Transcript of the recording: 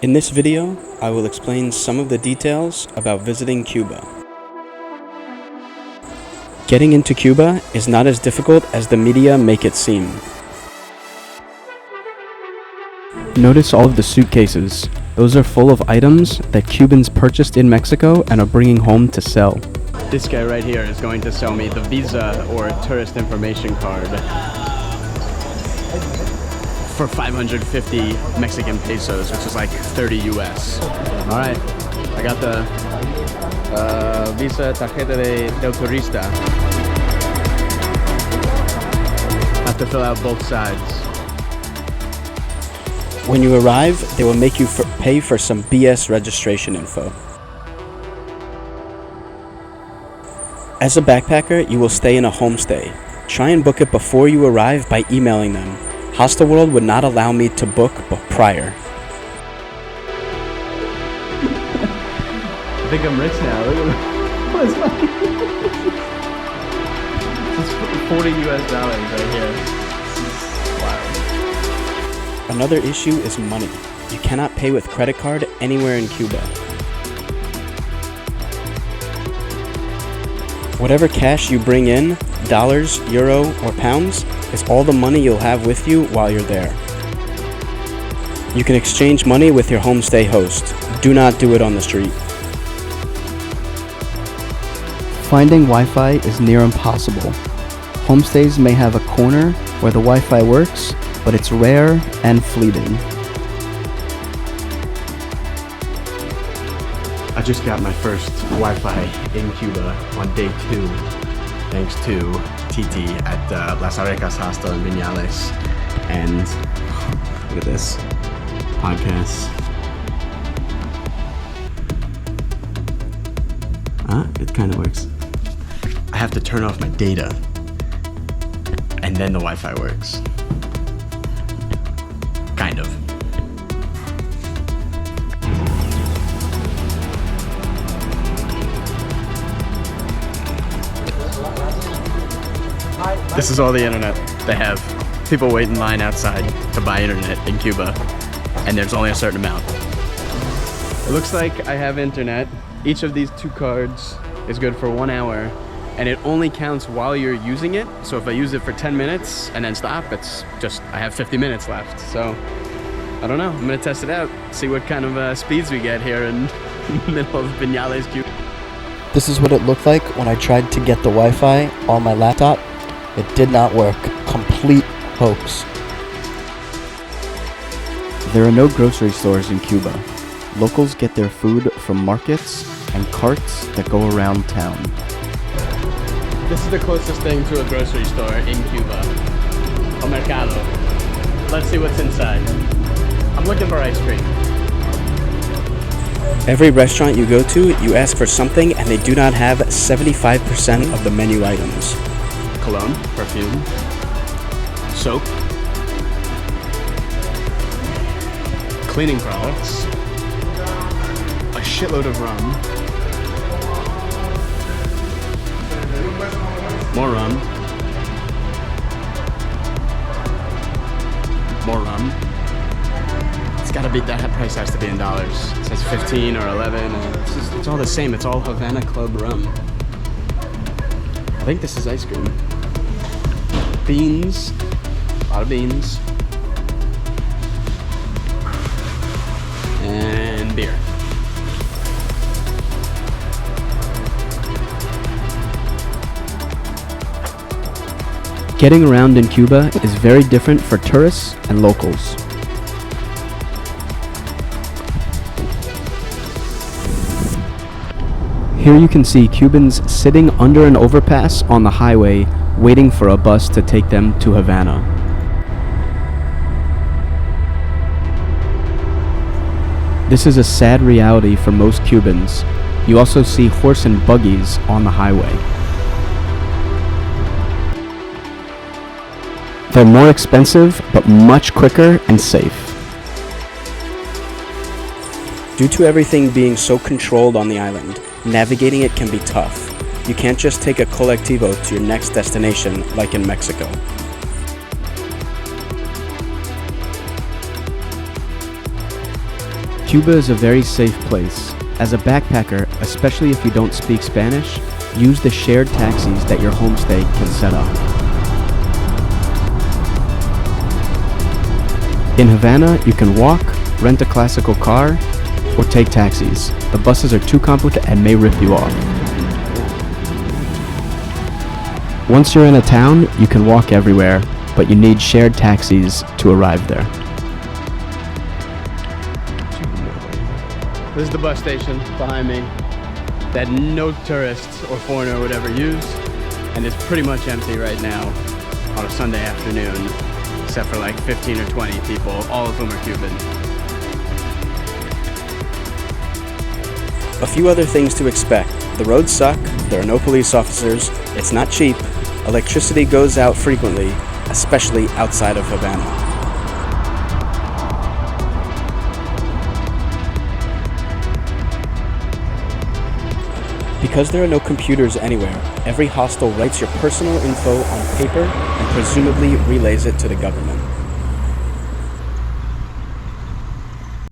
In this video, I will explain some of the details about visiting Cuba. Getting into Cuba is not as difficult as the media make it seem. Notice all of the suitcases. Those are full of items that Cubans purchased in Mexico and are bringing home to sell. This guy right here is going to sell me the visa or tourist information card for 550 Mexican pesos, which is like 30 US. All right, I got the visa tarjeta del turista. Have to fill out both sides. When you arrive, they will make you pay for some BS registration info. As a backpacker, you will stay in a homestay. Try and book it before you arrive by emailing them. Hostelworld would not allow me to book prior. I think I'm rich now. Look at what is money? It's 40 US dollars right here. Wow. Another issue is money. You cannot pay with credit card anywhere in Cuba. Whatever cash you bring in, dollars, euro, or pounds, is all the money you'll have with you while you're there. You can exchange money with your homestay host. Do not do it on the street. Finding Wi-Fi is near impossible. Homestays may have a corner where the Wi-Fi works, but it's rare and fleeting. I just got my first Wi-Fi in Cuba on day 2, thanks to TT at Las Arecas hostel in Vinales. And look at this podcast. It kind of works. I have to turn off my data, and then the Wi-Fi works. Kind of. This is all the internet they have. People wait in line outside to buy internet in Cuba, and there's only a certain amount. It looks like I have internet. Each of these 2 cards is good for 1 hour, and it only counts while you're using it. So if I use it for 10 minutes and then stop, it's just, I have 50 minutes left. So I don't know, I'm gonna test it out, see what kind of speeds we get here in the middle of Vinales, Cuba. This is what it looked like when I tried to get the Wi-Fi on my laptop. It did not work. Complete hoax. There are no grocery stores in Cuba. Locals get their food from markets and carts that go around town. This is the closest thing to a grocery store in Cuba. A mercado. Let's see what's inside. I'm looking for ice cream. Every restaurant you go to, you ask for something and they do not have 75% of the menu items. Cologne, perfume, soap, cleaning products, a shitload of rum, more rum, more rum. It's gotta be, that price has to be in dollars. It says 15 or 11, and it's all the same. It's all Havana Club rum. I think this is ice cream. Beans, a lot of beans, and beer. Getting around in Cuba is very different for tourists and locals. Here you can see Cubans sitting under an overpass on the highway waiting for a bus to take them to Havana. This is a sad reality for most Cubans. You also see horse and buggies on the highway. They're more expensive, but much quicker and safe. Due to everything being so controlled on the island, navigating it can be tough. You can't just take a colectivo to your next destination like in Mexico. Cuba is a very safe place. As a backpacker, especially if you don't speak Spanish, use the shared taxis that your homestay can set up. In Havana, you can walk, rent a classical car, or take taxis. The buses are too complicated and may rip you off. Once you're in a town, you can walk everywhere, but you need shared taxis to arrive there. This is the bus station behind me that no tourist or foreigner would ever use, and it's pretty much empty right now on a Sunday afternoon, except for like 15 or 20 people, all of whom are Cuban. A few other things to expect. The roads suck, there are no police officers, it's not cheap, electricity goes out frequently, especially outside of Havana. Because there are no computers anywhere, every hostel writes your personal info on paper and presumably relays it to the government.